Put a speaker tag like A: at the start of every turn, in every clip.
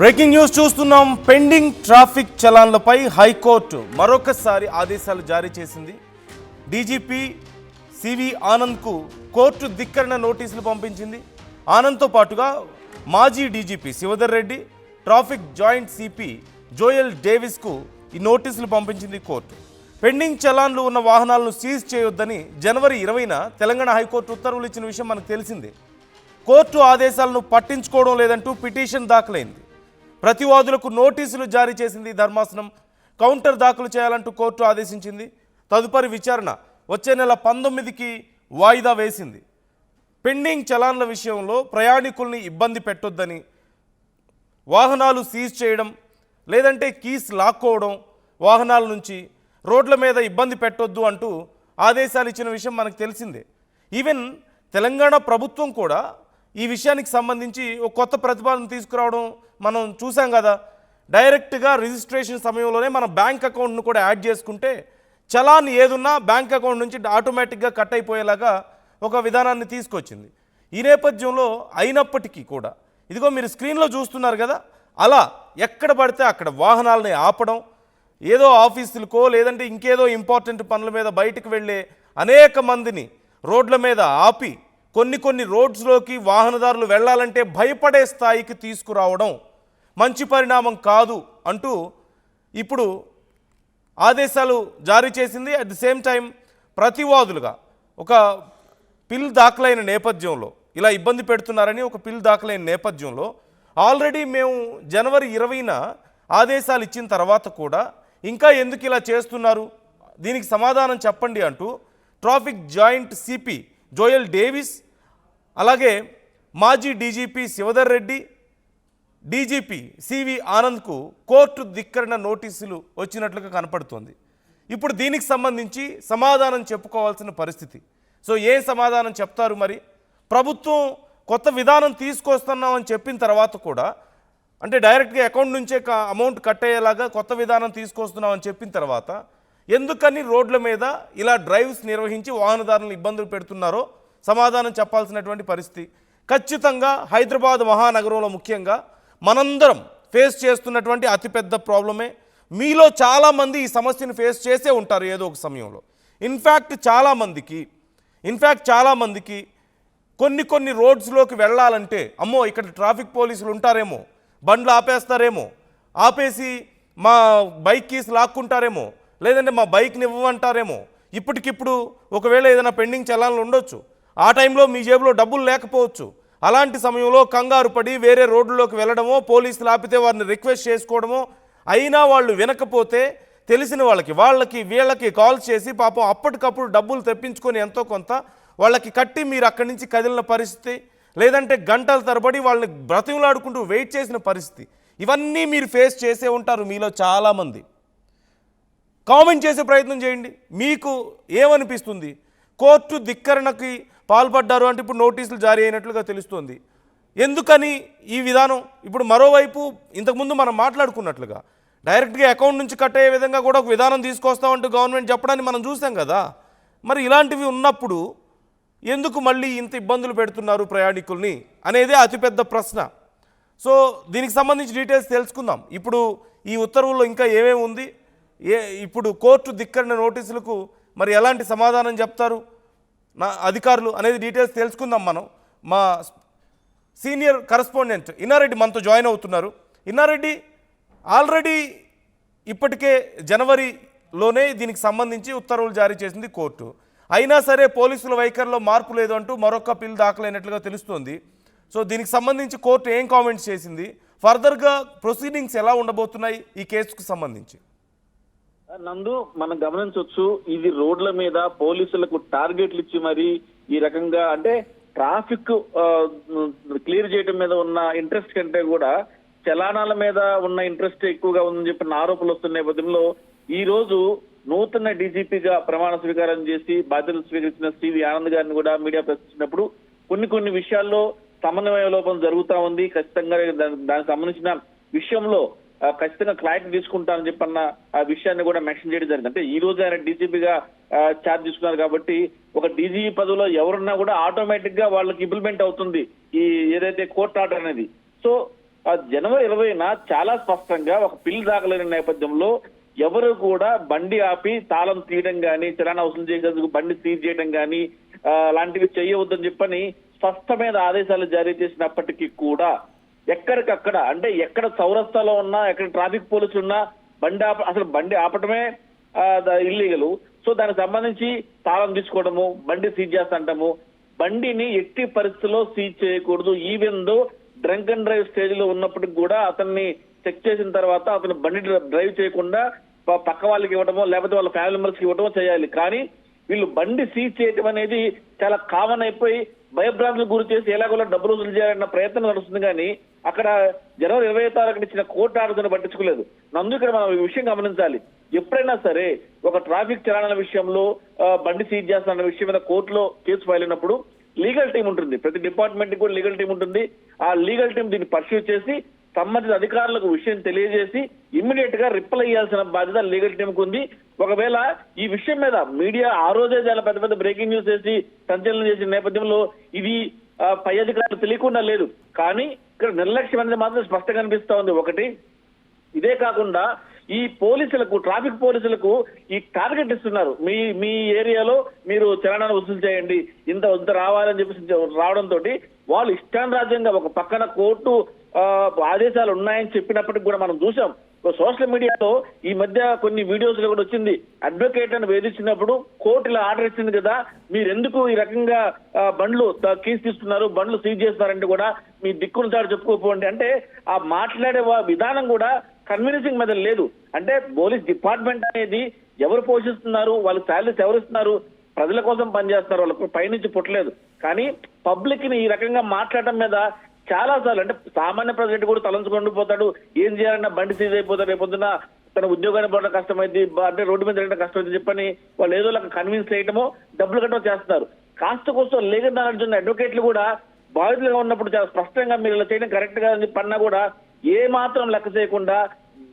A: Breaking news చూస్తున్నాం. Pending traffic చలాన్లపై high court మరొకసారి ఆదేశాలు జారీ చేసింది. డీజీపీ సివి ఆనంద్కు కోర్టు ధిక్కరణ నోటీసులు పంపించింది. ఆనంద్తో పాటుగా మాజీ DGP Shivadhar Reddy, traffic joint CP Joel డేవిస్కు ఈ నోటీసులు పంపించింది కోర్టు. పెండింగ్ చలాన్లు ఉన్న వాహనాలను సీజ్ చేయొద్దని జనవరి 20న తెలంగాణ హైకోర్టు ఉత్తర్వులు ఇచ్చిన విషయం మనకు తెలిసిందే. కోర్టు ఆదేశాలను పట్టించుకోవడం లేదంటూ పిటిషన్ దాఖలైంది. ప్రతివాదులకు నోటీసులు జారీ చేసింది ధర్మాసనం. కౌంటర్ దాఖలు చేయాలంటూ కోర్టు ఆదేశించింది. తదుపరి విచారణ వచ్చే నెల 19కి వాయిదా వేసింది. పెండింగ్ చలాన్ల విషయంలో ప్రయాణికుల్ని ఇబ్బంది పెట్టొద్దని, వాహనాలు సీజ్ చేయడం లేదంటే కీస్ లాక్కోవడం, వాహనాల నుంచి రోడ్ల మీద ఇబ్బంది పెట్టొద్దు అంటూ ఆదేశాలు ఇచ్చిన విషయం మనకు తెలిసిందే. ఈవెన్ తెలంగాణ ప్రభుత్వం కూడా ఈ విషయానికి సంబంధించి ఒక కొత్త ప్రతిపాదన తీసుకురావడం మనం చూసాం కదా. డైరెక్ట్గా రిజిస్ట్రేషన్ సమయంలోనే మన బ్యాంక్ అకౌంట్ను కూడా యాడ్ చేసుకుంటే చలాన్ ఏదున్నా బ్యాంక్ అకౌంట్ నుంచి ఆటోమేటిక్గా కట్ అయిపోయేలాగా ఒక విధానాన్ని తీసుకొచ్చింది. ఈ నేపథ్యంలో అయినప్పటికీ కూడా ఇదిగో మీరు స్క్రీన్లో చూస్తున్నారు కదా, అలా ఎక్కడ పడితే అక్కడ వాహనాలని ఆపడం, ఏదో ఆఫీసులకో లేదంటే ఇంకేదో ఇంపార్టెంట్ పనుల మీద బయటకు వెళ్ళే అనేక మందిని రోడ్ల మీద ఆపి కొన్ని రోడ్స్లోకి వాహనదారులు వెళ్ళాలంటే భయపడే స్థాయికి తీసుకురావడం మంచి పరిణామం కాదు అంటూ ఇప్పుడు ఆదేశాలు జారీ చేసింది. అట్ ది సేమ్ టైం ప్రతివాదులుగా ఒక పిల్ దాఖలైన నేపథ్యంలో, ఇలా ఇబ్బంది పెడుతున్నారని ఒక పిల్ దాఖలైన నేపథ్యంలో ఆల్రెడీ మేము జనవరి 20న ఆదేశాలు ఇచ్చిన తర్వాత కూడా ఇంకా ఎందుకు ఇలా చేస్తున్నారు, దీనికి సమాధానం చెప్పండి అంటూ traffic joint CP Joel Davis, అలాగే మాజీ DGP Shivadhar Reddy, DGP CV ఆనంద్కు కోర్టు ధిక్కరణ నోటీసులు వచ్చినట్లుగా కనపడుతోంది. ఇప్పుడు దీనికి సంబంధించి సమాధానం చెప్పుకోవాల్సిన పరిస్థితి. సో ఏ సమాధానం చెప్తారు మరి? ప్రభుత్వం కొత్త విధానం తీసుకొస్తున్నామని చెప్పిన తర్వాత కూడా, అంటే డైరెక్ట్గా అకౌంట్ నుంచే అమౌంట్ కట్ అయ్యేలాగా కొత్త విధానం తీసుకొస్తున్నామని చెప్పిన తర్వాత ఎందుకని రోడ్ల మీద ఇలా డ్రైవ్స్ నిర్వహించి వాహనదారులను ఇబ్బందులు పెడుతున్నారో సమాధానం చెప్పాల్సినటువంటి పరిస్థితి. ఖచ్చితంగా హైదరాబాద్ మహానగరంలో ముఖ్యంగా మనందరం ఫేస్ చేస్తున్నటువంటి అతిపెద్ద ప్రాబ్లమే. మీలో చాలామంది ఈ సమస్యను ఫేస్ చేసే ఉంటారు ఏదో ఒక సమయంలో. ఇన్ఫ్యాక్ట్ చాలామందికి కొన్ని రోడ్స్లోకి వెళ్ళాలంటే అమ్మో ఇక్కడ ట్రాఫిక్ పోలీసులు ఉంటారేమో, బండ్లు ఆపేస్తారేమో, ఆపేసి మా బైక్ కీస్ లాక్కుంటారేమో, లేదంటే మా బైక్ని ఇవ్వమంటారేమో, ఇప్పటికిప్పుడు ఒకవేళ ఏదైనా పెండింగ్ చలాన్లు ఉండొచ్చు, ఆ టైంలో మీ జేబులో డబ్బులు లేకపోవచ్చు. అలాంటి సమయంలో కంగారు పడి వేరే రోడ్లలోకి వెళ్ళడమో, పోలీసులు ఆపితే వారిని రిక్వెస్ట్ చేసుకోవడమో, అయినా వాళ్ళు వినకపోతే తెలిసిన వీళ్ళకి కాల్స్ చేసి పాపం అప్పటికప్పుడు డబ్బులు తెప్పించుకొని ఎంతో కొంత వాళ్ళకి కట్టి మీరు అక్కడి నుంచి కదిలిన పరిస్థితి, లేదంటే గంటల తరబడి వాళ్ళని బ్రతిమలాడుకుంటూ వెయిట్ చేసిన పరిస్థితి, ఇవన్నీ మీరు ఫేస్ చేసే ఉంటారు మీలో చాలామంది. కామెంట్ చేసే ప్రయత్నం చేయండి. మీకు ఏమనిపిస్తుంది? కోర్టు ధిక్కరణకి పాల్పడ్డారు అంటే ఇప్పుడు నోటీసులు జారీ అయినట్లుగా తెలుస్తోంది. ఎందుకని ఈ విధానం? ఇప్పుడు మరోవైపు ఇంతకుముందు మనం మాట్లాడుకున్నట్లుగా డైరెక్ట్గా అకౌంట్ నుంచి కట్ అయ్యే విధంగా కూడా ఒక విధానం తీసుకొస్తామంటూ గవర్నమెంట్ చెప్పడాన్ని మనం చూసాం కదా. మరి ఇలాంటివి ఉన్నప్పుడు ఎందుకు మళ్ళీ ఇంత ఇబ్బందులు పెడుతున్నారు ప్రయాణికుల్ని అనేదే అతిపెద్ద ప్రశ్న. సో దీనికి సంబంధించి డీటెయిల్స్ తెలుసుకుందాం. ఇప్పుడు ఈ ఉత్తర్వుల్లో ఇంకా ఏమేమి ఉంది, ఇప్పుడు కోర్టు ధిక్కరణ నోటీసులకు మరి ఎలాంటి సమాధానం చెప్తారు నా అధికారులు అనేది డీటెయిల్స్ తెలుసుకుందాం మనం. మా సీనియర్ కరెస్పాండెంట్ ఇన్నారెడ్డి మనతో జాయిన్ అవుతున్నారు. ఇన్నారెడ్డి, ఆల్రెడీ ఇప్పటికే జనవరిలోనే దీనికి సంబంధించి ఉత్తర్వులు జారీ చేసింది కోర్టు. అయినా సరే పోలీసుల వైఖరిలో మార్పు లేదు అంటూ మరొక పిల్ దాఖలైనట్లుగా తెలుస్తోంది. సో దీనికి సంబంధించి కోర్టు ఏం కామెంట్స్ చేసింది, ఫర్దర్గా ప్రొసీడింగ్స్ ఎలా ఉండబోతున్నాయి ఈ కేసుకు సంబంధించి?
B: నందు, మనం గమనించవచ్చు, ఇది రోడ్ల మీద పోలీసులకు టార్గెట్లు ఇచ్చి మరి ఈ రకంగా అంటే ట్రాఫిక్ క్లియర్ చేయడం మీద ఉన్న ఇంట్రెస్ట్ కంటే కూడా చలానాల మీద ఉన్న ఇంట్రెస్ట్ ఎక్కువగా ఉందని చెప్పిన ఆరోపణలు వస్తున్న నేపథ్యంలో ఈ రోజు నూతన డీజీపీగా ప్రమాణ స్వీకారం చేసి బాధ్యతలు స్వీకరించిన సివి ఆనంద్ గారిని కూడా మీడియా ప్రశ్నించినప్పుడు కొన్ని విషయాల్లో సమన్వయ లోపం జరుగుతా ఉంది. ఖచ్చితంగా దానికి సంబంధించిన విషయంలో ఖచ్చితంగా క్లారిటీ తీసుకుంటానని చెప్పన్న ఆ విషయాన్ని కూడా మెన్షన్ చేయడం జరిగింది. అంటే ఈ రోజు ఆయన డీజీపీగా ఛార్జ్ తీసుకున్నారు కాబట్టి ఒక డీజీపీ పదవిలో ఎవరున్నా కూడా ఆటోమేటిక్ గా వాళ్ళకి ఇంప్లిమెంట్ అవుతుంది ఈ ఏదైతే కోర్టు ఆర్డర్ అనేది. సో జనవరి 20న చాలా స్పష్టంగా ఒక బిల్ దాఖలైన నేపథ్యంలో ఎవరు కూడా బండి ఆపి తాళం తీయడం గాని, చలానా వసూలు చేసేందుకు బండి సీజ్ చేయడం గాని లాంటివి చేయవద్దని చెప్పని స్పష్టమైన ఆదేశాలు జారీ చేసినప్పటికీ కూడా ఎక్కడికక్కడ అంటే ఎక్కడ చౌరస్తాలో ఉన్నా, ఎక్కడ ట్రాఫిక్ పోలీసులు ఉన్నా అసలు బండి ఆపటమే ఇల్లీగల్. సో దానికి సంబంధించి తాళం తీసుకోవడము, బండి సీజ్ చేస్తుంటాము. బండిని ఎట్టి పరిస్థితుల్లో సీజ్ చేయకూడదు. Even though drunk and drive stage లో ఉన్నప్పటికి కూడా అతన్ని చెక్ చేసిన తర్వాత అతను బండి డ్రైవ్ చేయకుండా పక్క వాళ్ళకి ఇవ్వడమో లేకపోతే వాళ్ళ ఫ్యామిలీ మెంబర్స్ కి ఇవ్వడమో చేయాలి. కానీ వీళ్ళు బండి సీజ్ చేయడం అనేది చాలా కామన్ అయిపోయి భయభ్రాంతులకు గురి చేసి ఎలాగోలా డబ్బులు వసూలు చేయాలన్న ప్రయత్నం నడుస్తుంది. కానీ అక్కడ జనవరి 25వ తారీఖున ఇచ్చిన కోర్టు ఆర్డర్ని పట్టించుకోలేదు. నందు ఇక్కడ మనం ఈ విషయం గమనించాలి. ఎప్పుడైనా సరే ఒక ట్రాఫిక్ చలానాల విషయంలో బండి సీజ్ చేస్తున్న విషయం మీద కోర్టులో కేసు ఫైల్ అయినప్పుడు లీగల్ టీం ఉంటుంది. ప్రతి డిపార్ట్మెంట్ కూడా లీగల్ టీం ఉంటుంది. ఆ లీగల్ టీం దీన్ని పర్స్యూ చేసి సంబంధిత అధికారులకు విషయం తెలియజేసి ఇమ్మీడియట్ గా రిప్లై ఇవ్వాల్సిన బాధ్యత లీగల్ టీంకు ఉంది. ఒకవేళ ఈ విషయం మీద మీడియా ఆ రోజే చాలా పెద్ద పెద్ద బ్రేకింగ్ న్యూస్ చేసి సంచలనం చేసిన నేపథ్యంలో ఇది పై అధికారులు తెలియకుండా లేదు. కానీ ఇక్కడ నిర్లక్ష్యం అనేది మాత్రం స్పష్టంగా కనిపిస్తా ఉంది. ఒకటి, ఇదే కాకుండా ఈ పోలీసులకు, ట్రాఫిక్ పోలీసులకు ఈ టార్గెట్ ఇస్తున్నారు. మీ ఏరియాలో మీరు చలానాన్ని వసూలు చేయండి, ఇంత రావాలని చెప్పేసి రావడంతో వాళ్ళు ఇష్టానురాజ్యంగా ఒక పక్కన కోర్టు ఆదేశాలు ఉన్నాయని చెప్పినప్పటికి కూడా మనం చూసాం. సోషల్ మీడియాలో ఈ మధ్య కొన్ని వీడియోస్ లో కూడా వచ్చింది. అడ్వకేట్ అని వేధించినప్పుడు కోర్టు ఇలా ఆర్డర్ ఇచ్చింది కదా, మీరు ఎందుకు ఈ రకంగా బండ్లు కేసు తీస్తున్నారు, బండ్లు సీజ్ చేస్తున్నారంటే కూడా మీ దిక్కును చాటు చెప్పుకోపోండి అంటే ఆ మాట్లాడే విధానం కూడా కన్విన్సింగ్ మీద లేదు. అంటే పోలీస్ డిపార్ట్మెంట్ అనేది ఎవరు పోషిస్తున్నారు, వాళ్ళ శాలరీస్ ఎవరు ఇస్తున్నారు, ప్రజల కోసం పనిచేస్తున్నారు, వాళ్ళకు పైనుంచి పుట్టలేదు. కానీ పబ్లిక్ ని ఈ రకంగా మాట్లాడటం మీద చాలా సార్లు అంటే సామాన్య ప్రజలు కూడా తలంచుకొని పోతాడు. ఏం చేయాలన్నా బండి సీజ్ అయిపోతాడు, రేపొద్దున తన ఉద్యోగాన్ని పోవడం కష్టమైంది, అంటే రోడ్డు మీద తిరగడం కష్టమైంది చెప్పని వాళ్ళు ఏదో కన్విన్స్ చేయటమో డబ్బులు కట్టమో చేస్తున్నారు. కాస్త కోసం లీగల్ నాలెడ్జ్ ఉన్న అడ్వకేట్లు కూడా బాధితులుగా ఉన్నప్పుడు చాలా స్పష్టంగా మీరు ఇలా చేయడం కరెక్ట్ గా అని పన్నా కూడా ఏ మాత్రం లెక్క చేయకుండా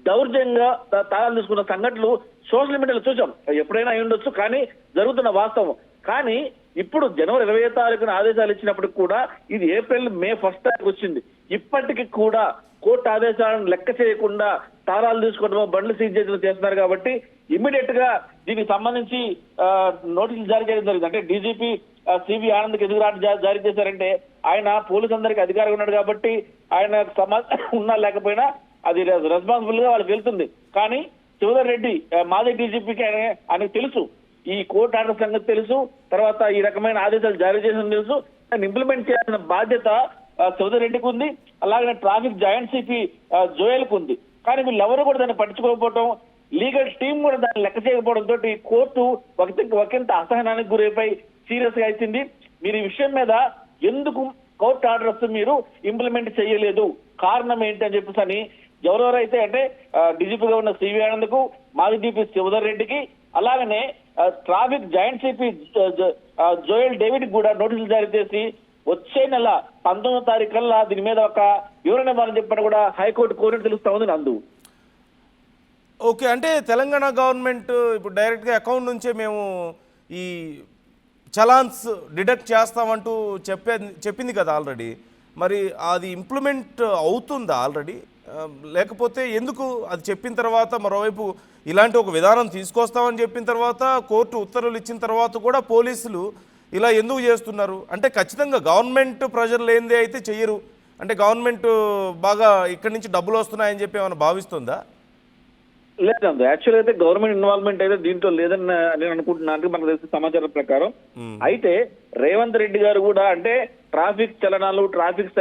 B: దౌర్జన్యంగా తాళాలు తీసుకున్న సంఘటనలు సోషల్ మీడియాలో చూసాం. ఎప్పుడైనా అయి ఉండొచ్చు, కానీ జరుగుతున్న వాస్తవం. కానీ ఇప్పుడు జనవరి 20వ తారీఖున ఆదేశాలు ఇచ్చినప్పటికి కూడా ఇది ఏప్రిల్ మే 1st తారీఖు వచ్చింది. ఇప్పటికి కూడా కోర్టు ఆదేశాలను లెక్క చేయకుండా తాళాలు తీసుకోవడమో బండ్లు సీజ్ చేయడం చేస్తున్నారు. కాబట్టి ఇమ్మీడియట్ గా దీనికి సంబంధించి నోటీసులు జారీ చేయడం జరిగింది. అంటే డీజీపీ సివి ఆనంద్కి ఎందుకు జారీ చేశారంటే ఆయన పోలీసు అందరికీ అధికారం ఉన్నాడు కాబట్టి ఆయన ఉన్నా లేకపోయినా అది రెస్పాన్సిబుల్ గా వాళ్ళకి వెళ్తుంది. కానీ శివధర్ రెడ్డి మాజీ డీజీపీకి ఆయనకు తెలుసు ఈ కోర్టు ఆర్డర్ సంగతి తెలుసు, తర్వాత ఈ రకమైన ఆదేశాలు జారీ చేసిన తెలుసు, దాన్ని ఇంప్లిమెంట్ చేయాల్సిన బాధ్యత శివధర్ రెడ్డికి ఉంది, అలాగే ట్రాఫిక్ జాయింట్ సిపి జోయల్కి ఉంది. కానీ వీళ్ళెవరూ కూడా దాన్ని పట్టించుకోకపోవడం, లీగల్ టీం కూడా దాన్ని లెక్క చేయకపోవడంతో కోర్టు ఒకంత అసహనానికి గురైపోయి సీరియస్ గా ఇచ్చింది. మీరు ఈ విషయం మీద ఎందుకు కోర్టు ఆర్డర్స్ మీరు ఇంప్లిమెంట్ చేయలేదు, కారణం ఏంటి అని చెప్పేసి అని ఎవరెవరైతే అంటే డీజీపీగా ఉన్న సివి ఆనంద్కు, మాజీ డీపీ శివధర్ రెడ్డికి, అలాగనే traffic joint CP Joel David కూడా నోటీసులు జారీ చేసి వచ్చే నెల 19వ తారీఖు కల్లా దీని మీద ఒక వివరణ ఇవ్వాలని చెప్పని కూడా హైకోర్టు కోరినట్టు తెలుస్తా ఉంది నందు.
A: ఓకే, అంటే తెలంగాణ గవర్నమెంట్ ఇప్పుడు డైరెక్ట్గా అకౌంట్ నుంచే మేము ఈ చలాన్స్ డిడక్ట్ చేస్తామంటూ చెప్పింది కదా ఆల్రెడీ. మరి అది ఇంప్లిమెంట్ అవుతుందా ఆల్రెడీ, లేకపోతే ఎందుకు అది చెప్పిన తర్వాత మరోవైపు ఇలాంటి ఒక విధానం తీసుకొస్తామని చెప్పిన తర్వాత కోర్టు ఉత్తర్వులు ఇచ్చిన తర్వాత కూడా పోలీసులు ఇలా ఎందుకు చేస్తున్నారు? అంటే ఖచ్చితంగా గవర్నమెంట్ ప్రెజర్ లేనిదే అయితే చెయ్యరు, అంటే గవర్నమెంట్ బాగా ఇక్కడి నుంచి డబ్బులు వస్తున్నాయని చెప్పి ఏమైనా భావిస్తుందా?
B: లేదండి, యాక్చువల్ అయితే గవర్నమెంట్ ఇన్వాల్వ్మెంట్ అయితే దీంట్లో లేదని నేను అనుకుంటున్నాను మనకు తెలిసిన సమాచారం ప్రకారం. అయితే రేవంత్ రెడ్డి గారు కూడా అంటే ట్రాఫిక్ చలనాలు, ట్రాఫిక్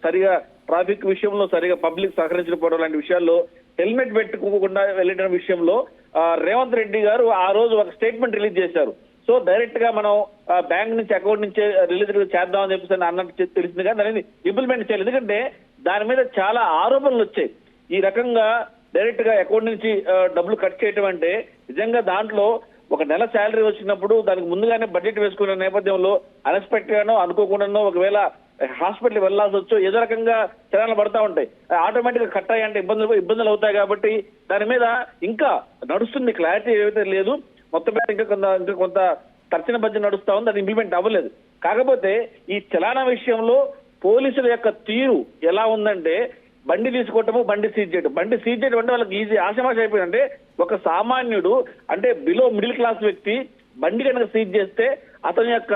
B: సరిగా ట్రాఫిక్ విషయంలో సరిగా పబ్లిక్ సహకరించకపోవడం లాంటి విషయాల్లో హెల్మెట్ పెట్టుకోకుండా వెళ్ళడం విషయంలో రేవంత్ రెడ్డి గారు ఆ రోజు ఒక స్టేట్మెంట్ రిలీజ్ చేశారు. సో డైరెక్ట్ గా మనం బ్యాంక్ నుంచి అకౌంట్ నుంచి రిలీజ్ చేద్దామని చెప్పేసి అన్నట్టు తెలిసింది కానీ దాన్ని ఇంప్లిమెంట్ చేయాలి. ఎందుకంటే దాని మీద చాలా ఆరోపణలు వచ్చాయి. ఈ రకంగా డైరెక్ట్ గా అకౌంట్ నుంచి డబ్బులు కట్ చేయటం అంటే నిజంగా దాంట్లో ఒక నెల శాలరీ వచ్చినప్పుడు దానికి ముందుగానే బడ్జెట్ వేసుకున్న నేపథ్యంలో అన్ఎక్స్పెక్టెడ్ గానో అనుకోకుండానో ఒకవేళ హాస్పిటల్ వెళ్లాల్సి వచ్చో ఏదో రకంగా చలనాలు పడతా ఉంటాయి. ఆటోమేటిక్ గా కట్ అయ్యంటే ఇబ్బందులు అవుతాయి. కాబట్టి దాని మీద ఇంకా నడుస్తుంది, క్లారిటీ ఏదైతే లేదు. మొత్తం మీద ఇంకా కొంత తర్చన భర్జన నడుస్తా ఉంది, అది ఇంప్లిమెంట్ అవ్వలేదు. కాకపోతే ఈ చలానా విషయంలో పోలీసుల యొక్క తీరు ఎలా ఉందంటే బండి తీసుకోవటము, బండి సీజ్ చేయడం అంటే వాళ్ళకి ఈజీ ఆశమాష అయిపోయిందంటే ఒక సామాన్యుడు అంటే బిలో మిడిల్ క్లాస్ వ్యక్తి బండి కనుక సీజ్ చేస్తే అతని యొక్క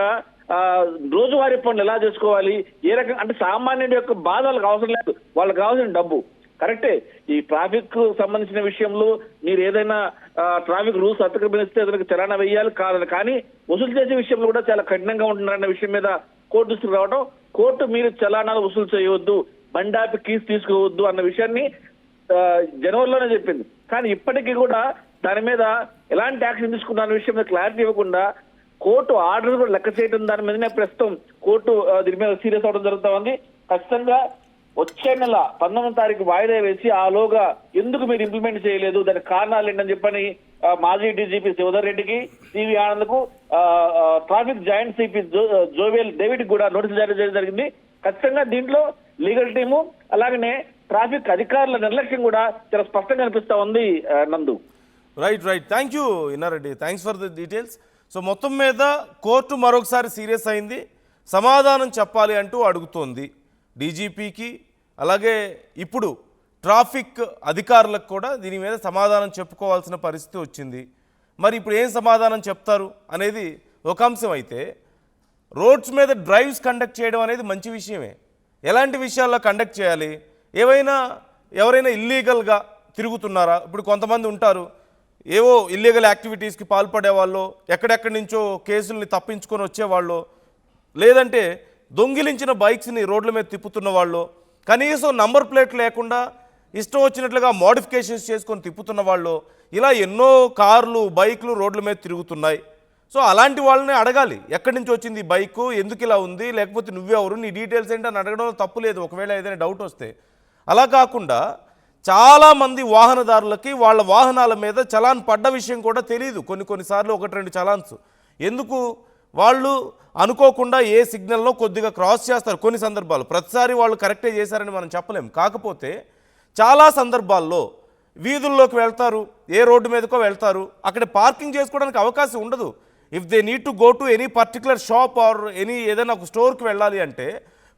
B: రోజువారీ పనులు ఎలా చేసుకోవాలి, ఏ రకంగా అంటే సామాన్యుడి యొక్క బాధ వాళ్ళకి అవసరం లేదు, వాళ్ళకి కావాల్సిన డబ్బు. కరెక్టే, ఈ ట్రాఫిక్ సంబంధించిన విషయంలో మీరు ఏదైనా ట్రాఫిక్ రూల్స్ అతిక్రమిస్తే అతనికి చలానా వేయాలి కాదని, కానీ వసూలు చేసే విషయంలో కూడా చాలా కఠినంగా ఉంటున్నారన్న విషయం మీద కోర్టు దృష్టికి రావడం, కోర్టు మీరు చలానాలు వసూలు చేయవద్దు, బండాపి కీస్ తీసుకోవద్దు అన్న విషయాన్ని జనవరిలోనే చెప్పింది. కానీ ఇప్పటికీ కూడా దాని మీద ఎలాంటి యాక్షన్ తీసుకున్న విషయం మీద క్లారిటీ ఇవ్వకుండా కోర్టు ఆర్డర్ కూడా లెక్క చేయడం దాని మీదనే ప్రస్తుతం కోర్టు దీని మీద సీరియస్ అవడం జరుగుతా ఉంది. ఖచ్చితంగా వచ్చే నెల 19వ తారీఖు వాయిదా వేసి ఆలోగా ఎందుకు మీరు ఇంప్లిమెంట్ చేయలేదు, దానికి కారణాలు ఏంటని చెప్పని మాజీ డీజీపీ శివధర్ రెడ్డికి, సివి ఆనంద్కు, traffic joint CP Joel David కూడా నోటీసులు జారీ చేయడం జరిగింది. ఖచ్చితంగా దీంట్లో లీగల్ టీము అలాగనే ట్రాఫిక్ అధికారుల నిర్లక్ష్యం కూడా చాలా స్పష్టంగా అనిపిస్తా ఉంది నందు.
A: Right. Thank you Inna Reddy, thanks for the details. So మొత్తం మీద కోర్టు మరొకసారి సీరియస్ అయింది, సమాధానం చెప్పాలి అంటూ అడుగుతోంది డీజీపీకి, అలాగే ఇప్పుడు ట్రాఫిక్ అధికారులకు కూడా దీని మీద సమాధానం చెప్పుకోవాల్సిన పరిస్థితి వచ్చింది. మరి ఇప్పుడు ఏం సమాధానం చెప్తారు అనేది ఒక అంశం అయితే, రోడ్స్ మీద డ్రైవ్స్ కండక్ట్ చేయడం అనేది మంచి విషయమే. ఎలాంటి విషయాల్లో కండక్ట్ చేయాలి, ఎవరైనా ఇల్లీగల్గా తిరుగుతున్నారా? ఇప్పుడు కొంతమంది ఉంటారు, ఏవో ఇల్లీగల్ యాక్టివిటీస్కి పాల్పడే వాళ్ళు, ఎక్కడెక్కడి నుంచో కేసుల్ని తప్పించుకొని వచ్చేవాళ్ళు, లేదంటే దొంగిలించిన బైక్స్ని రోడ్ల మీద తిప్పుతున్న వాళ్ళు, కనీసం నంబర్ ప్లేట్ లేకుండా ఇష్టం వచ్చినట్లుగా మోడిఫికేషన్స్ చేసుకొని తిప్పుతున్న వాళ్ళు, ఇలా ఎన్నో కార్లు బైక్లు రోడ్ల మీద తిరుగుతున్నాయి. సో అలాంటి వాళ్ళని అడగాలి, ఎక్కడి నుంచి వచ్చింది ఈ బైకు, ఎందుకు ఇలా ఉంది, లేకపోతే నువ్వెవరు, నీ డీటెయిల్స్ ఏంటి అని అడగడంలో తప్పు లేదు ఒకవేళ ఏదైనా డౌట్ వస్తే. అలా కాకుండా చాలామంది వాహనదారులకి వాళ్ళ వాహనాల మీద చలాన్ పడ్డ విషయం కూడా తెలియదు. కొన్నిసార్లు 1-2 చలాన్స్ ఎందుకు వాళ్ళు అనుకోకుండా ఏ సిగ్నల్లో కొద్దిగా క్రాస్ చేస్తారు కొన్ని సందర్భాలు. ప్రతిసారి వాళ్ళు కరెక్టే చేశారని మనం చెప్పలేం. కాకపోతే చాలా సందర్భాల్లో వీధుల్లోకి వెళ్తారు, ఏ రోడ్డు మీదకో వెళ్తారు, అక్కడ పార్కింగ్ చేసుకోవడానికి అవకాశం ఉండదు. If they need to go to any particular shop or ఏదైనా ఒక స్టోర్కి వెళ్ళాలి అంటే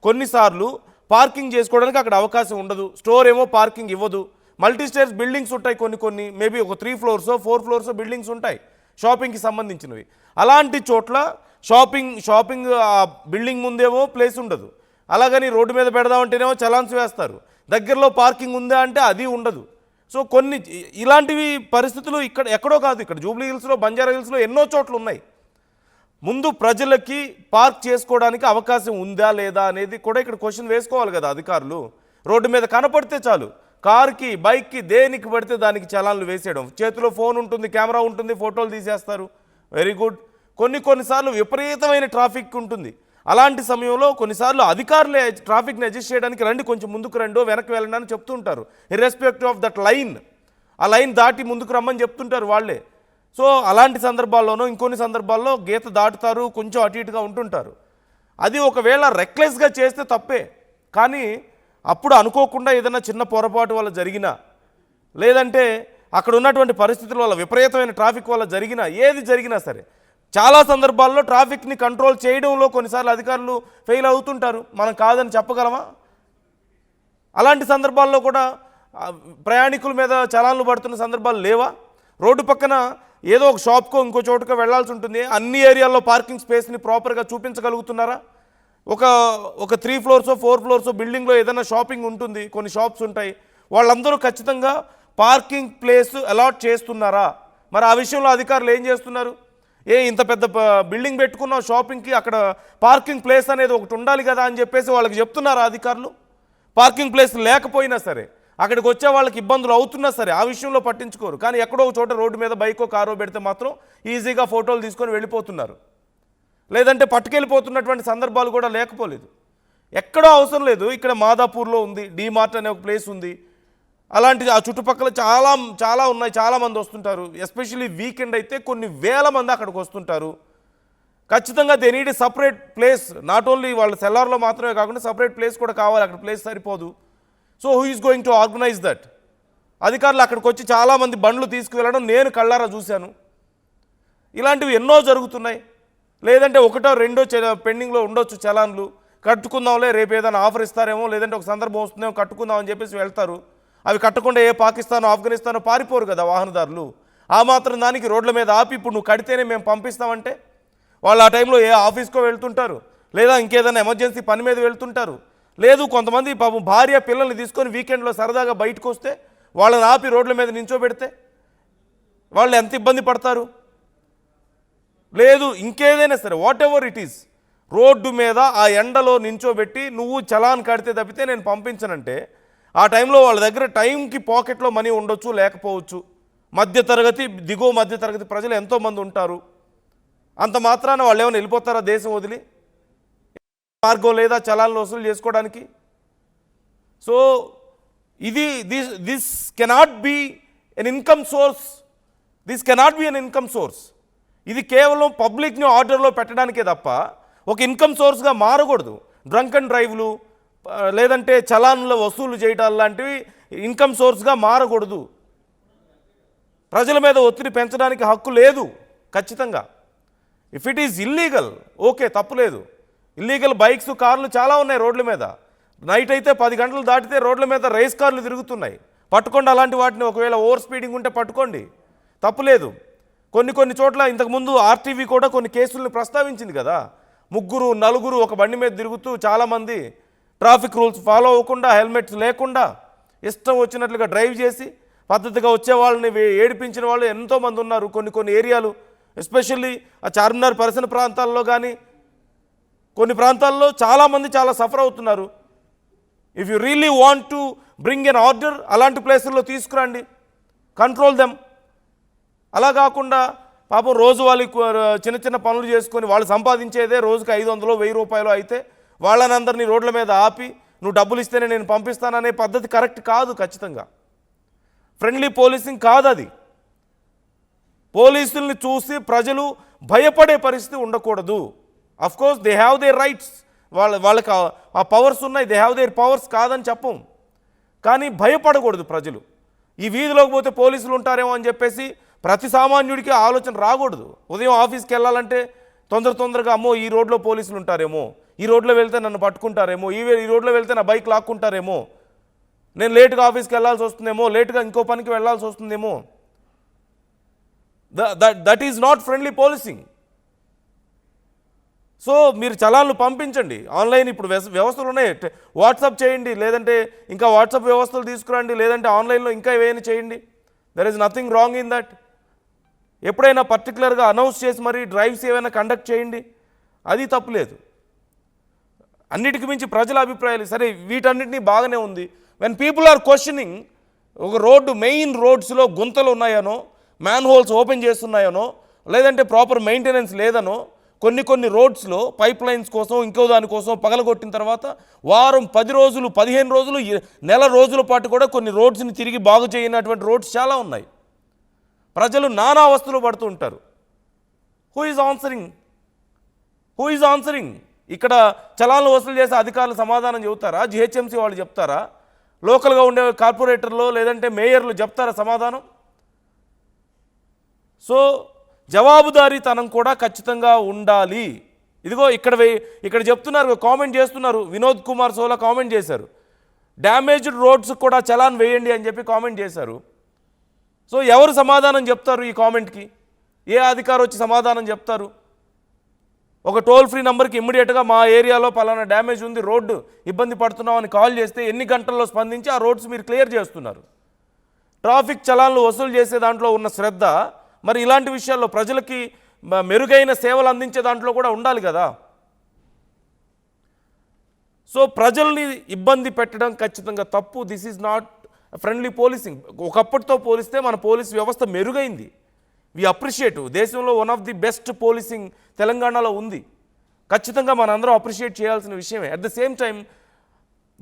A: కొన్నిసార్లు పార్కింగ్ చేసుకోవడానికి అక్కడ అవకాశం ఉండదు. స్టోర్ ఏమో పార్కింగ్ ఇవ్వదు. మల్టీ స్టేర్స్ బిల్డింగ్స్ ఉంటాయి, కొన్ని మేబీ ఒక 3 ఫ్లోర్సో 4 ఫ్లోర్సో బిల్డింగ్స్ ఉంటాయి షాపింగ్కి సంబంధించినవి. అలాంటి చోట్ల షాపింగ్ బిల్డింగ్ ముందేమో ప్లేస్ ఉండదు, అలాగని రోడ్డు మీద పెడదామంటేనేమో చలాన్స్ వేస్తారు. దగ్గరలో పార్కింగ్ ఉందా అంటే అది ఉండదు. సో ఇలాంటివి పరిస్థితులు ఇక్కడ ఎక్కడో కాదు, ఇక్కడ జూబ్లీ హిల్స్లో, బంజారా హిల్స్లో ఎన్నో చోట్ల ఉన్నాయి. ముందు ప్రజలకి పార్క్ చేసుకోవడానికి అవకాశం ఉందా లేదా అనేది కూడా ఇక్కడ క్వశ్చన్ వేసుకోవాలి కదా అధికారులు. రోడ్డు మీద కనపడితే చాలు, కార్కి బైక్కి దేనికి పడితే దానికి చలాన్లు వేసేయడం. చేతిలో ఫోన్ ఉంటుంది, కెమెరా ఉంటుంది, ఫోటోలు తీసేస్తారు. Very good. కొన్నిసార్లు విపరీతమైన ట్రాఫిక్ ఉంటుంది. అలాంటి సమయంలో కొన్నిసార్లు అధికారులే ట్రాఫిక్ని అడ్జస్ట్ చేయడానికి రండి, కొంచెం ముందుకు రండో వెనక్కి వెళ్ళండి అని చెప్తూ ఉంటారు. ఇర్రెస్పెక్టివ్ ఆఫ్ దట్ లైన్, ఆ లైన్ దాటి ముందుకు రమ్మని చెప్తుంటారు వాళ్ళే. సో అలాంటి సందర్భాల్లోనూ ఇంకొన్ని సందర్భాల్లో గీత దాటుతారు, కొంచెం అటు ఇటుగా ఉంటుంటారు. అది ఒకవేళ రెక్లెస్గా చేస్తే తప్పే, కానీ అప్పుడు అనుకోకుండా ఏదైనా చిన్న పొరపాటు వల్ల జరిగినా, లేదంటే అక్కడ ఉన్నటువంటి పరిస్థితుల వల్ల విపరీతమైన ట్రాఫిక్ వల్ల ఏది జరిగినా సరే, చాలా సందర్భాల్లో ట్రాఫిక్ని కంట్రోల్ చేయడంలో కొన్నిసార్లు అధికారులు ఫెయిల్ అవుతుంటారు. మనం కాదని చెప్పగలమా? అలాంటి సందర్భాల్లో కూడా ప్రయాణికుల మీద చలాన్లు పడుతున్న సందర్భాలు లేవా? రోడ్డు పక్కన ఏదో ఒక షాప్కో ఇంకో చోటుకో వెళ్లాల్సి ఉంటుంది, అన్ని ఏరియాల్లో పార్కింగ్ స్పేస్ని ప్రాపర్గా చూపించగలుగుతున్నారా? ఒక 3 ఫ్లోర్సో 4 ఫ్లోర్సో బిల్డింగ్లో ఏదైనా షాపింగ్ ఉంటుంది, కొన్ని షాప్స్ ఉంటాయి, వాళ్ళందరూ ఖచ్చితంగా పార్కింగ్ ప్లేస్ అలాట్ చేస్తున్నారా? మరి ఆ విషయంలో అధికారులు ఏం చేస్తున్నారు? ఇంత పెద్ద బిల్డింగ్ పెట్టుకున్న షాపింగ్కి అక్కడ పార్కింగ్ ప్లేస్ అనేది ఒకటి ఉండాలి కదా అని చెప్పేసి వాళ్ళకి చెప్తున్నారా అధికారులు? పార్కింగ్ ప్లేస్ లేకపోయినా సరే, అక్కడికి వచ్చే వాళ్ళకి ఇబ్బందులు అవుతున్నా సరే ఆ విషయంలో పట్టించుకోరు. కానీ ఎక్కడో ఒక చోట రోడ్డు మీద బైకో కారో పెడితే మాత్రం ఈజీగా ఫోటోలు తీసుకొని వెళ్ళిపోతున్నారు, లేదంటే పట్టుకెళ్ళిపోతున్నటువంటి సందర్భాలు కూడా లేకపోలేదు. ఎక్కడో అవసరం లేదు, ఇక్కడ మాదాపూర్లో ఉంది, డీమార్ట్ అనే ఒక ప్లేస్ ఉంది, అలాంటి ఆ చుట్టుపక్కల చాలా ఉన్నాయి, చాలామంది వస్తుంటారు. ఎస్పెషల్లీ వీకెండ్ అయితే కొన్ని వేల మంది అక్కడికి వస్తుంటారు. ఖచ్చితంగా they need separate place, not only వాళ్ళ సెల్లార్లో మాత్రమే కాకుండా సపరేట్ ప్లేస్ కూడా కావాలి, అక్కడ ప్లేస్ సరిపోదు. So who is going to organise that? అధికారులు అక్కడికి వచ్చి చాలామంది బండ్లు తీసుకువెళ్ళడం నేను కళ్ళారా చూశాను. ఇలాంటివి ఎన్నో జరుగుతున్నాయి. లేదంటే 1-2 పెండింగ్లో ఉండొచ్చు చలాన్లు, కట్టుకుందాంలే, రేపు ఏదైనా ఆఫర్ ఇస్తారేమో, లేదంటే ఒక సందర్భం వస్తుందేమో కట్టుకుందాం అని చెప్పేసి వెళ్తారు. అవి కట్టకుండా ఏ పాకిస్తానో ఆఫ్ఘనిస్తానో పారిపోరు కదా వాహనదారులు. ఆ మాత్రం దానికి రోడ్ల మీద ఆపి ఇప్పుడు నువ్వు కడితేనే మేము పంపిస్తామంటే వాళ్ళు ఆ టైంలో ఏ ఆఫీస్కో వెళ్తుంటారు, లేదా ఇంకేదైనా ఎమర్జెన్సీ పని మీద వెళ్తుంటారు. లేదు కొంతమంది పాపం భార్య పిల్లల్ని తీసుకొని వీకెండ్లో సరదాగా బయటకు వస్తే వాళ్ళని ఆపి రోడ్ల మీద నించోబెడితే వాళ్ళు ఎంత ఇబ్బంది పడతారు. లేదు ఇంకేదైనా సరే what ever it is, road మీద ఆ ఎండలో నించోబెట్టి నువ్వు చలాన్ కడితే తప్పితే నేను పంపించనంటే ఆ టైంలో వాళ్ళ దగ్గర టైంకి పాకెట్లో మనీ ఉండొచ్చు, లేకపోవచ్చు. మధ్యతరగతి, దిగువ మధ్యతరగతి ప్రజలు ఎంతోమంది ఉంటారు. అంత మాత్రాన వాళ్ళు ఏమైనా వెళ్ళిపోతారా దేశం వదిలి? మార్గం లేదా చలాన్లు వసూలు చేసుకోవడానికి? సో ఇది this cannot be an income source. This cannot be an income source. ఇది కేవలం పబ్లిక్ని ఆర్డర్లో పెట్టడానికే తప్ప ఒక ఇన్కమ్ సోర్స్గా మారకూడదు. డ్రంక్ అండ్ డ్రైవ్లు లేదంటే చలాన్ల వసూలు చేయటాలు లాంటివి ఇన్కమ్ సోర్స్గా మారకూడదు. ప్రజల మీద ఒత్తిడి పెంచడానికి హక్కు లేదు ఖచ్చితంగా. If it is illegal okay, తప్పులేదు. ఇల్లీగల్ బైక్స్, కార్లు చాలా ఉన్నాయి రోడ్ల మీద. నైట్ అయితే 10 గంటలు దాటితే రోడ్ల మీద రేస్ కార్లు తిరుగుతున్నాయి. పట్టుకోండి అలాంటి వాటిని. ఒకవేళ ఓవర్ స్పీడింగ్ ఉంటే పట్టుకోండి, తప్పులేదు. కొన్ని చోట్ల ఇంతకుముందు ఆర్టీవీ కూడా కొన్ని కేసులను ప్రస్తావించింది కదా. 3, 4 ఒక బండి మీద తిరుగుతూ చాలామంది ట్రాఫిక్ రూల్స్ ఫాలో అవ్వకుండా, హెల్మెట్స్ లేకుండా ఇష్టం వచ్చినట్లుగా డ్రైవ్ చేసి పద్ధతిగా వచ్చే వాళ్ళని ఏడిపించిన వాళ్ళు ఎంతోమంది ఉన్నారు. కొన్ని ఏరియాలు, ఎస్పెషల్లీ ఆ చార్మినార్ పరిసర ప్రాంతాల్లో కానీ కొన్ని ప్రాంతాల్లో చాలామంది చాలా సఫర్ అవుతున్నారు. If you really want to bring an order, అలాంటి ప్లేసుల్లో తీసుకురండి, కంట్రోల్ దెమ్. అలా కాకుండా పాపం రోజు వాళ్ళకి చిన్న పనులు చేసుకొని వాళ్ళు సంపాదించేదే రోజుకి 500, 1000 రూపాయలు అయితే వాళ్ళని అందరినీ రోడ్ల మీద ఆపి నువ్వు డబ్బులు ఇస్తేనే నేను పంపిస్తాననే పద్ధతి కరెక్ట్ కాదు. ఖచ్చితంగా ఫ్రెండ్లీ పోలీసింగ్ కాదు అది. పోలీసుల్ని చూసి ప్రజలు భయపడే పరిస్థితి ఉండకూడదు. Of course they have their rights, వాళ్ళకి ఆ పవర్స్ ఉన్నాయి, దే హ్యావ్ దేర్ పవర్స్, కాదని చెప్పం. కానీ భయపడకూడదు ప్రజలు. ఈ వీధిలోకి పోతే పోలీసులు ఉంటారేమో అని చెప్పేసి ప్రతి సామాన్యుడికి ఆలోచన రాకూడదు. ఉదయం ఆఫీస్కి వెళ్ళాలంటే తొందరగా అమ్మో ఈ రోడ్లో పోలీసులు ఉంటారేమో, ఈ రోడ్లో వెళ్తే నన్ను పట్టుకుంటారేమో, ఈ రోడ్లో వెళ్తే నా బైక్ లాక్కుంటారేమో, నేను లేటుగా ఆఫీస్కి వెళ్ళాల్సి వస్తుందేమో, లేటుగా ఇంకో పనికి వెళ్ళాల్సి వస్తుందేమో. That is not friendly policing. So మీరు చలాన్లు పంపించండి. ఆన్లైన్ ఇప్పుడు వ్యవస్థలు ఉన్నాయి, వాట్సాప్ చేయండి, లేదంటే ఇంకా వాట్సాప్ వ్యవస్థలు తీసుకురండి, లేదంటే ఆన్లైన్లో ఇంకా ఏమైనా చేయండి. There is nothing wrong in that. ఎప్పుడైనా పర్టికులర్గా అనౌన్స్ చేసి మరి డ్రైవ్స్ ఏమైనా కండక్ట్ చేయండి, అది తప్పులేదు. అన్నిటికి మించి ప్రజల అభిప్రాయాలు సరే, వీటన్నిటినీ బాగానే ఉంది. వెన్ పీపుల్ ఆర్ క్వశ్చనింగ్, ఒక రోడ్డు మెయిన్ రోడ్స్లో గుంతలు ఉన్నాయనో, మ్యాన్ హోల్స్ ఓపెన్ చేస్తున్నాయనో, లేదంటే ప్రాపర్ మెయింటెనెన్స్ లేదనో, కొన్ని రోడ్స్లో పైప్ లైన్స్ కోసం ఇంకో దానికోసం పగలగొట్టిన తర్వాత వారం, 10 రోజులు, 15 రోజులు, నెల రోజుల పాటు కూడా కొన్ని రోడ్స్ని తిరిగి బాగు చేయనటువంటి రోడ్స్ చాలా ఉన్నాయి. ప్రజలు నానా అవస్థలు పడుతూ ఉంటారు. Who is answering? ఇక్కడ చలాన్లు వసూలు చేసే అధికారులు సమాధానం చెబుతారా? జిహెచ్ఎంసీ వాళ్ళు చెప్తారా? లోకల్గా ఉండే కార్పొరేటర్లు లేదంటే మేయర్లు చెప్తారా సమాధానం? సో జవాబుదారీతనం కూడా ఖచ్చితంగా ఉండాలి. ఇదిగో ఇక్కడ చెప్తున్నారు, కామెంట్ చేస్తున్నారు. వినోద్ కుమార్ సోలా కామెంట్ చేశారు, డ్యామేజ్డ్ రోడ్స్ కూడా చలాన్ వేయండి అని చెప్పి కామెంట్ చేశారు. సో ఎవరు సమాధానం చెప్తారు ఈ కామెంట్కి? ఏ అధికారి వచ్చి సమాధానం చెప్తారు? ఒక టోల్ ఫ్రీ నెంబర్కి ఇమ్మీడియట్గా మా ఏరియాలో పలానా డ్యామేజ్ ఉంది, రోడ్డు ఇబ్బంది పడుతున్నామని కాల్ చేస్తే ఎన్ని గంటల్లో స్పందించి ఆ రోడ్స్ మీరు క్లియర్ చేస్తున్నారు? ట్రాఫిక్ చలాన్లు వసూలు చేసే దాంట్లో ఉన్న శ్రద్ధ మరి ఇలాంటి విషయాల్లో ప్రజలకి మెరుగైన సేవలు అందించే దాంట్లో కూడా ఉండాలి కదా. సో ప్రజల్ని ఇబ్బంది పెట్టడం ఖచ్చితంగా తప్పు. This is not friendly policing. ఒకప్పటితో పోలిస్తే మన పోలీస్ వ్యవస్థ మెరుగైంది. We appreciate. దేశంలో one of the best policing తెలంగాణలో ఉంది. ఖచ్చితంగా మనందరం అప్రిషియేట్ చేయాల్సిన విషయమే. అట్ ద సేమ్ టైం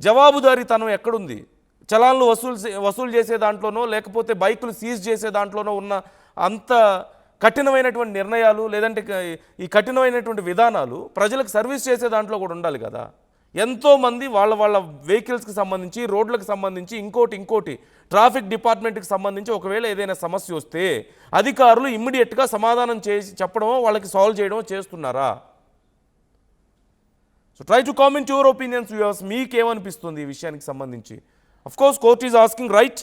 A: జవాబుదారీతనం ఎక్కడుంది? చలాన్లు వసూలు చేసే దాంట్లోనో లేకపోతే బైకులు సీజ్ చేసే దాంట్లోనో ఉన్న అంత కఠినమైనటువంటి నిర్ణయాలు లేదంటే ఈ కఠినమైనటువంటి విధానాలు ప్రజలకు సర్వీస్ చేసే దాంట్లో కూడా ఉండాలి కదా. ఎంతోమంది వాళ్ళ వెహికల్స్కి సంబంధించి, రోడ్లకు సంబంధించి, ఇంకోటి ట్రాఫిక్ డిపార్ట్మెంట్కి సంబంధించి ఒకవేళ ఏదైనా సమస్య వస్తే అధికారులు ఇమ్మీడియట్గా సమాధానం చేసి చెప్పడమో వాళ్ళకి సాల్వ్ చేయడమో చేస్తున్నారా? So try to comment your opinions viewers. మీకేమనిపిస్తుంది ఈ విషయానికి సంబంధించి? Course court is asking right.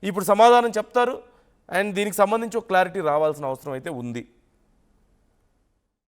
A: ఇప్పుడు సమాధానం చెప్తారు అండ్ దీనికి సంబంధించి ఒక క్లారిటీ రావాల్సిన అవసరం అయితే ఉంది.